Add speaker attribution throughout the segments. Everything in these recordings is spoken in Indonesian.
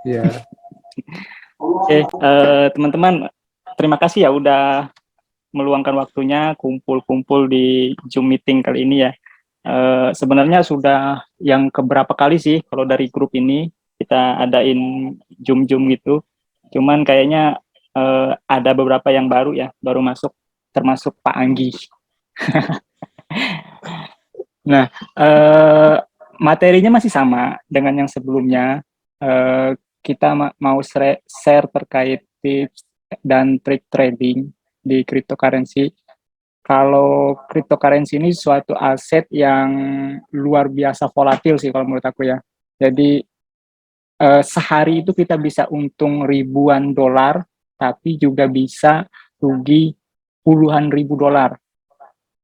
Speaker 1: Iya.
Speaker 2: Oke, teman-teman, terima kasih ya udah meluangkan waktunya kumpul-kumpul di Zoom meeting kali ini ya. Sebenarnya sudah yang keberapa kali sih kalau dari grup ini kita adain Zoom-Zoom gitu. Cuman kayaknya ada beberapa yang baru ya, baru masuk, termasuk Pak Anggi. Nah, materinya masih sama dengan yang sebelumnya. Kita mau share terkait tips dan trik trading di cryptocurrency. Kalau cryptocurrency ini suatu aset yang luar biasa volatil sih kalau menurut aku ya. Jadi sehari itu kita bisa untung ribuan dolar, tapi juga bisa rugi puluhan ribu dolar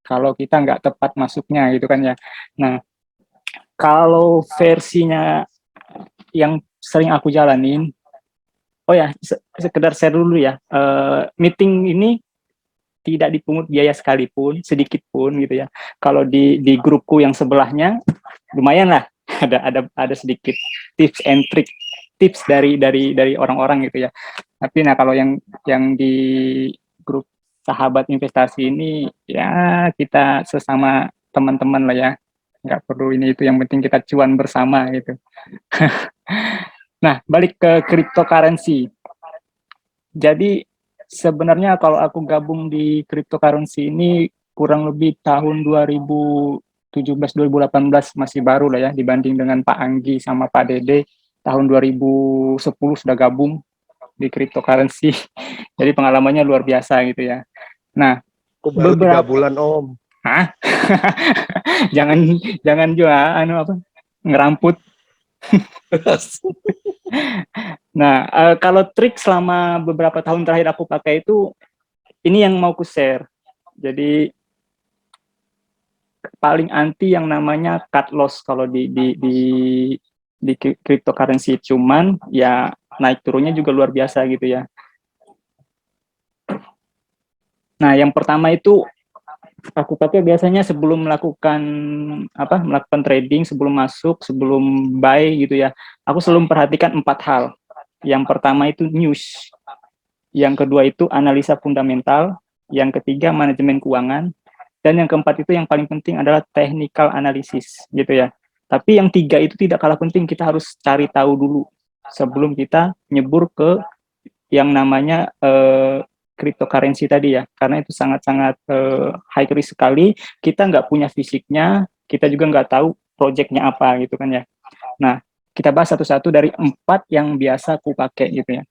Speaker 2: kalau kita nggak tepat masuknya gitu kan ya. Nah, kalau versinya yang sering aku jalanin, oh ya, sekedar share dulu ya, meeting ini tidak dipungut biaya sekalipun, sedikit pun gitu ya. Kalau di grupku yang sebelahnya, lumayan lah, ada sedikit tips and trick, tips dari orang-orang gitu ya. Tapi nah kalau yang di grup sahabat investasi ini ya kita sesama teman-teman lah ya, nggak perlu ini itu, yang penting kita cuan bersama gitu. Nah, balik ke cryptocurrency. Jadi sebenarnya kalau aku gabung di cryptocurrency ini kurang lebih tahun 2017-2018, masih baru lah ya dibanding dengan Pak Anggi sama Pak Dede. Tahun 2010 sudah gabung di cryptocurrency. Jadi pengalamannya luar biasa gitu ya. Nah,
Speaker 1: Aku baru 3 bulan,
Speaker 2: beberapa
Speaker 1: Om.
Speaker 2: jangan jangan juga anu apa ngeramput. Nah, kalau trik selama beberapa tahun terakhir aku pakai itu, ini yang mau ku share. Jadi paling anti yang namanya cut loss kalau di cryptocurrency, cuman ya naik turunnya juga luar biasa gitu ya. Nah, yang pertama itu aku pakai biasanya sebelum melakukan trading, sebelum masuk, sebelum buy gitu ya. Aku selalu memperhatikan 4 hal. Yang pertama itu news, yang kedua itu analisa fundamental, yang ketiga manajemen keuangan, dan yang keempat itu yang paling penting adalah technical analysis gitu ya. Tapi yang tiga itu tidak kalah penting, kita harus cari tahu dulu sebelum kita nyebur ke yang namanya cryptocurrency tadi ya, karena itu sangat-sangat high risk sekali. Kita nggak punya fisiknya, kita juga nggak tahu projectnya apa gitu kan ya. Nah, kita bahas satu-satu dari 4 yang biasa aku pakai gitu ya.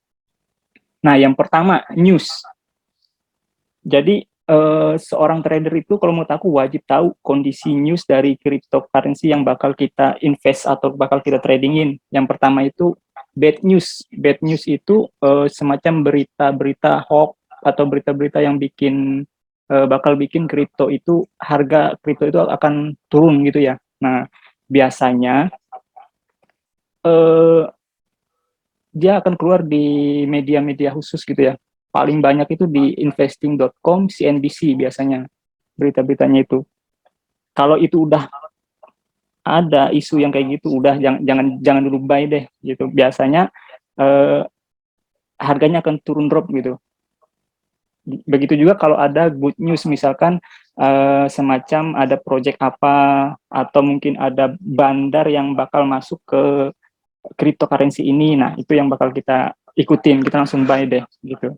Speaker 2: Nah, yang pertama news. Jadi seorang trader itu kalau menurut aku wajib tahu kondisi news dari cryptocurrency yang bakal kita invest atau bakal kita tradingin. Yang pertama itu bad news. Bad news itu semacam berita-berita hoax atau berita-berita yang bakal bikin harga kripto itu akan turun gitu ya. Nah, biasanya eh, dia akan keluar di media-media khusus gitu ya. Paling banyak itu di investing.com, CNBC biasanya berita-beritanya itu. Kalau itu udah ada isu yang kayak gitu, udah jangan jangan jangan dulu buy deh gitu. Biasanya eh, harganya akan turun drop gitu. Begitu juga kalau ada good news, misalkan semacam ada project apa atau mungkin ada bandar yang bakal masuk ke cryptocurrency ini. Nah, itu yang bakal kita ikutin, kita langsung buy deh gitu.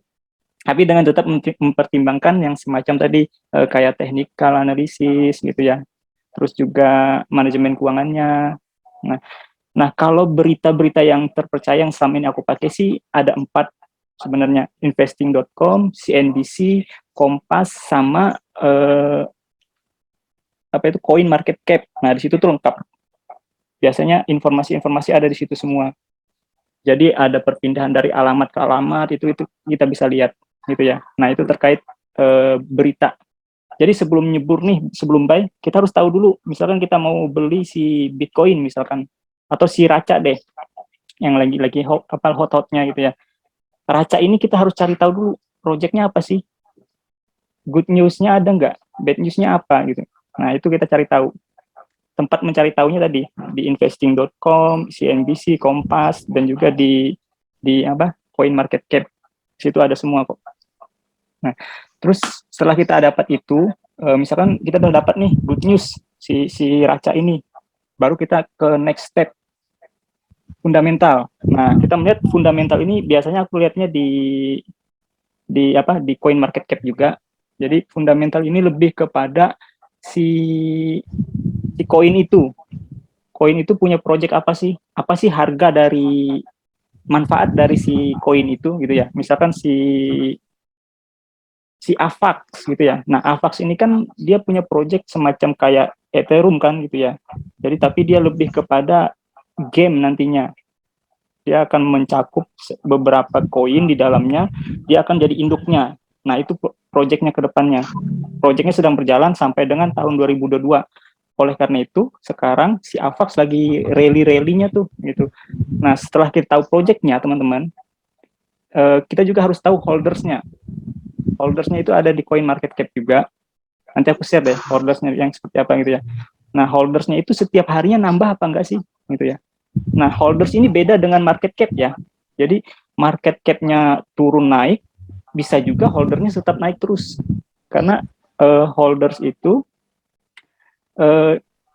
Speaker 2: Tapi dengan tetap mempertimbangkan yang semacam tadi kayak technical analysis gitu ya. Terus juga manajemen keuangannya. Nah, nah kalau berita-berita yang terpercaya yang selama ini aku pakai sih ada 4 sebenarnya: investing.com, CNBC, Kompas, sama apa itu Coin Market Cap. Nah, di situ tuh lengkap. Biasanya informasi-informasi ada di situ semua. Jadi ada perpindahan dari alamat ke alamat, itu kita bisa lihat gitu ya. Nah, itu terkait berita. Jadi sebelum nyebur nih, sebelum buy, kita harus tahu dulu. Misalkan kita mau beli si Bitcoin misalkan, atau si Raca deh, yang lagi hot-hotnya gitu ya. Raca ini kita harus cari tahu dulu projectnya apa sih, good news-nya ada nggak, bad news-nya apa gitu. Nah, itu kita cari tahu. tempat mencari tahunya tadi di investing.com, CNBC, Kompas, dan juga di apa Coin Market Cap. Situ ada semua kok. Nah, terus setelah kita dapat itu, misalkan kita udah dapat nih good news si Raca ini, baru kita ke next step, fundamental. Nah, kita melihat fundamental ini biasanya aku lihatnya di Coin Market Cap juga. Jadi fundamental ini lebih kepada si koin itu. Koin itu punya project apa sih? Apa sih harga dari manfaat dari si koin itu gitu ya. Misalkan si AVAX gitu ya. Nah, AVAX ini kan dia punya project semacam kayak Ethereum kan gitu ya. Jadi tapi dia lebih kepada game nantinya. Dia akan mencakup beberapa koin di dalamnya, dia akan jadi induknya. Nah, itu projectnya ke depannya. Projectnya sedang berjalan sampai dengan tahun 2022. Oleh karena itu, sekarang si AVAX lagi rally-rally-nya tuh gitu. Nah, setelah kita tahu projectnya, teman-teman, kita juga harus tahu holdersnya. Holdersnya itu ada di Coin Market Cap juga. Nanti aku share deh holdersnya yang seperti apa gitu ya. Nah, holdersnya itu setiap harinya nambah apa enggak sih gitu ya. Nah, holders ini beda dengan market cap ya. Jadi market cap-nya turun naik, bisa juga holdernya tetap naik terus. Karena holders itu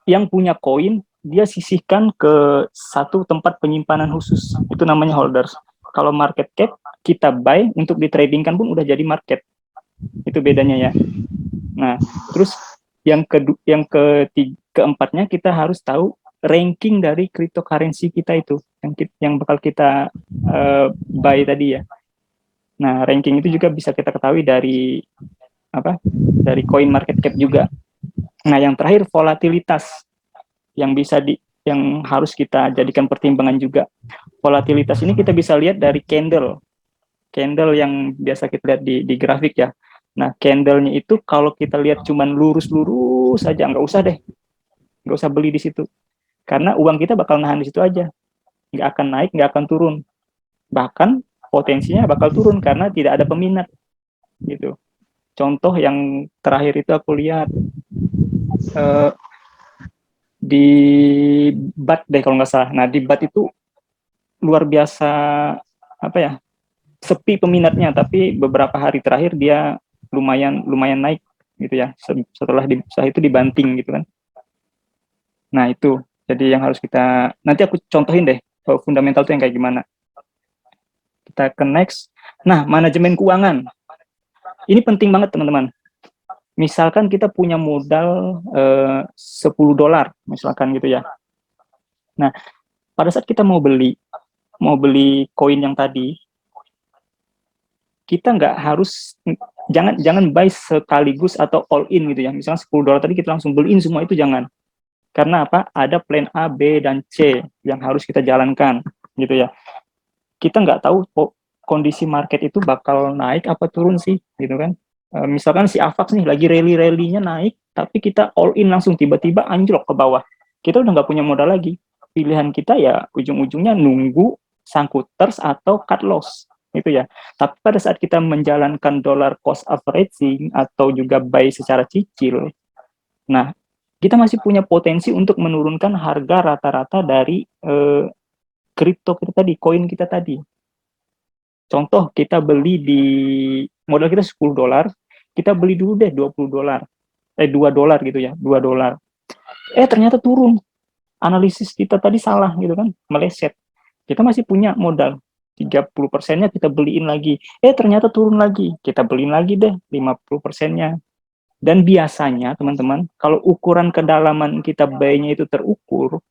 Speaker 2: yang punya koin, dia sisihkan ke satu tempat penyimpanan khusus. Itu namanya holders. Kalau market cap, kita buy untuk ditradingkan pun udah jadi market. Itu bedanya ya. Nah, terus keempatnya kita harus tahu ranking dari cryptocurrency kita itu yang bakal kita buy tadi ya. Nah, ranking itu juga bisa kita ketahui dari dari coin market cap juga. Nah, yang terakhir volatilitas yang harus kita jadikan pertimbangan juga. Volatilitas ini kita bisa lihat dari candle yang biasa kita lihat di grafik ya. Nah, candle-nya itu kalau kita lihat cuman lurus-lurus saja, nggak usah beli di situ. Karena uang kita bakal nahan di situ aja. Nggak akan naik, nggak akan turun. Bahkan potensinya bakal turun karena tidak ada peminat. Gitu. Contoh yang terakhir itu aku lihat di BAT deh kalau nggak salah. Nah, di BAT itu luar biasa sepi peminatnya, tapi beberapa hari terakhir dia lumayan naik gitu ya. Setelah itu dibanting gitu kan. Nah, itu jadi yang harus kita, nanti aku contohin deh fundamental itu yang kayak gimana. Kita ke next. Nah, manajemen keuangan. Ini penting banget teman-teman. Misalkan kita punya modal $10 misalkan gitu ya. Nah, pada saat kita mau beli koin yang tadi, kita nggak harus, jangan buy sekaligus atau all in gitu ya. Misalnya $10 tadi kita langsung beliin semua, itu jangan. Karena apa? Ada plan A, B, dan C yang harus kita jalankan gitu ya. Kita nggak tahu kondisi market itu bakal naik apa turun sih gitu kan. Misalkan si AVAX nih lagi rally-rally-nya naik, tapi kita all in langsung tiba-tiba anjlok ke bawah. Kita udah nggak punya modal lagi. Pilihan kita ya ujung-ujungnya nunggu sangkuters atau cut loss gitu ya. Tapi pada saat kita menjalankan dollar cost averaging atau juga buy secara cicil, nah kita masih punya potensi untuk menurunkan harga rata-rata dari kripto kita tadi, koin kita tadi. Contoh, kita beli di modal kita $10, kita beli dulu deh $20. $2 gitu ya, $2. Ternyata turun. Analisis kita tadi salah gitu kan, meleset. Kita masih punya modal 30%-nya kita beliin lagi. Ternyata turun lagi. Kita beliin lagi deh 50%-nya. Dan biasanya teman-teman, kalau ukuran kedalaman kita buy-nya itu terukur,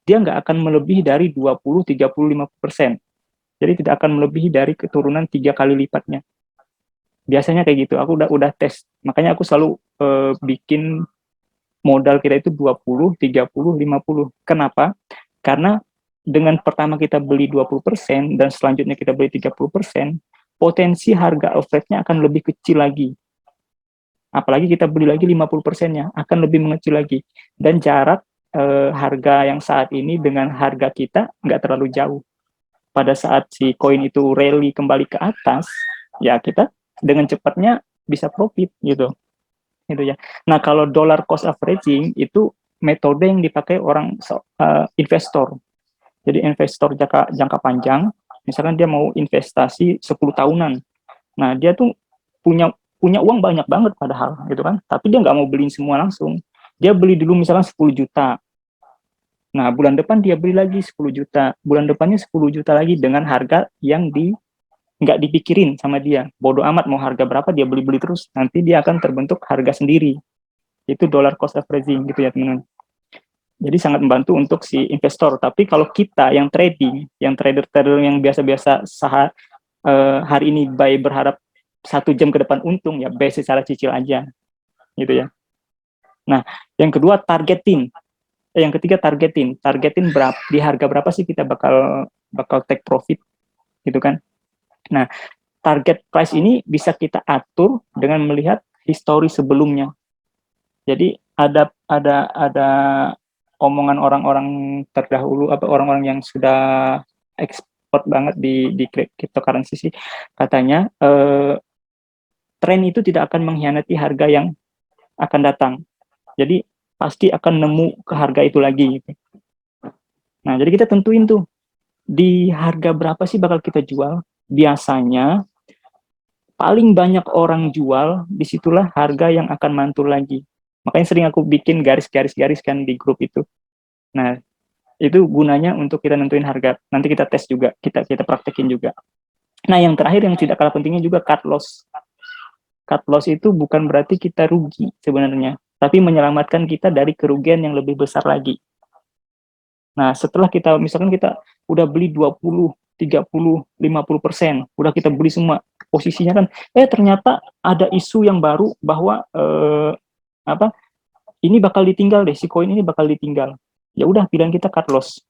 Speaker 2: dia nggak akan melebihi dari 20-35%. Jadi tidak akan melebihi dari keturunan 3 kali lipatnya. Biasanya kayak gitu. Aku udah tes. Makanya aku selalu bikin modal kita itu 20, 30, 50. Kenapa? Karena dengan pertama kita beli 20% dan selanjutnya kita beli 30%, potensi harga average-nya akan lebih kecil lagi. Apalagi kita beli lagi 50%-nya, akan lebih mengecil lagi. Dan jarak harga yang saat ini dengan harga kita nggak terlalu jauh. Pada saat si koin itu rally kembali ke atas, ya kita dengan cepatnya bisa profit gitu. Gitu ya. Nah, kalau dollar cost averaging itu metode yang dipakai orang investor. Jadi investor jangka panjang, misalkan dia mau investasi 10 tahunan. Nah, dia tuh punya punya uang banyak banget padahal gitu kan. Tapi dia nggak mau beliin semua langsung. Dia beli dulu misalkan 10 juta. Nah, bulan depan dia beli lagi 10 juta. Bulan depannya 10 juta lagi dengan harga yang nggak dipikirin sama dia. Bodoh amat mau harga berapa dia beli-beli terus. Nanti dia akan terbentuk harga sendiri. Itu dollar cost averaging gitu ya teman-teman. Jadi sangat membantu untuk si investor. Tapi kalau kita yang trading, yang trader-trader yang biasa-biasa hari ini buy berharap 1 jam ke depan untung, ya buy secara cicil aja, gitu ya. Nah, yang kedua targeting. Yang ketiga targeting. Targeting di harga berapa sih kita bakal take profit, gitu kan? Nah, target price ini bisa kita atur dengan melihat histori sebelumnya. Jadi ada omongan orang-orang terdahulu, apa orang-orang yang sudah expert banget di cryptocurrency sih, katanya tren itu tidak akan mengkhianati harga yang akan datang. Jadi pasti akan nemu ke harga itu lagi gitu. Nah, jadi kita tentuin tuh di harga berapa sih bakal kita jual. Biasanya paling banyak orang jual, disitulah harga yang akan mantul lagi. Makanya sering aku bikin garis-garis kan di grup itu. Nah, itu gunanya untuk kita nentuin harga. Nanti kita tes juga, kita praktekin juga. Nah, yang terakhir yang tidak kalah pentingnya juga cut loss. Cut loss itu bukan berarti kita rugi sebenarnya, tapi menyelamatkan kita dari kerugian yang lebih besar lagi. Nah, setelah misalkan kita udah beli 20, 30, 50%, udah kita beli semua, posisinya kan, ternyata ada isu yang baru bahwa ini bakal ditinggal deh, si koin ini bakal ditinggal. Ya udah, pilihan kita cut loss.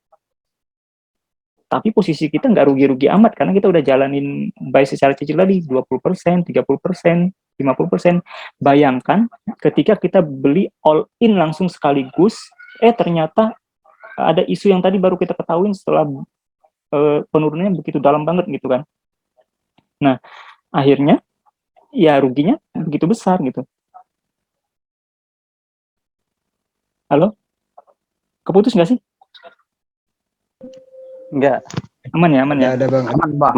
Speaker 2: Tapi posisi kita nggak rugi-rugi amat karena kita udah jalanin buy secara cicil tadi 20%, 30%, 50%. Bayangkan ketika kita beli all in langsung sekaligus, ternyata ada isu yang tadi baru kita ketahuin setelah penurunannya begitu dalam banget gitu kan. Nah, akhirnya ya ruginya begitu besar gitu. Halo? Keputus nggak sih?
Speaker 1: Enggak.
Speaker 2: Aman ya, aman ya.
Speaker 3: Ada bang.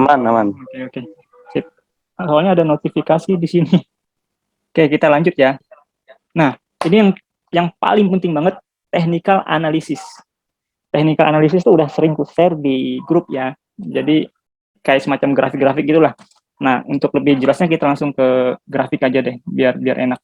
Speaker 1: Aman.
Speaker 2: Oke. Sip. Soalnya ada notifikasi di sini. Oke, kita lanjut ya. Nah, ini yang paling penting banget, technical analysis. Technical analysis itu udah sering ku share di grup ya. Jadi kayak semacam grafik-grafik gitulah. Nah, untuk lebih jelasnya kita langsung ke grafik aja deh, biar enak.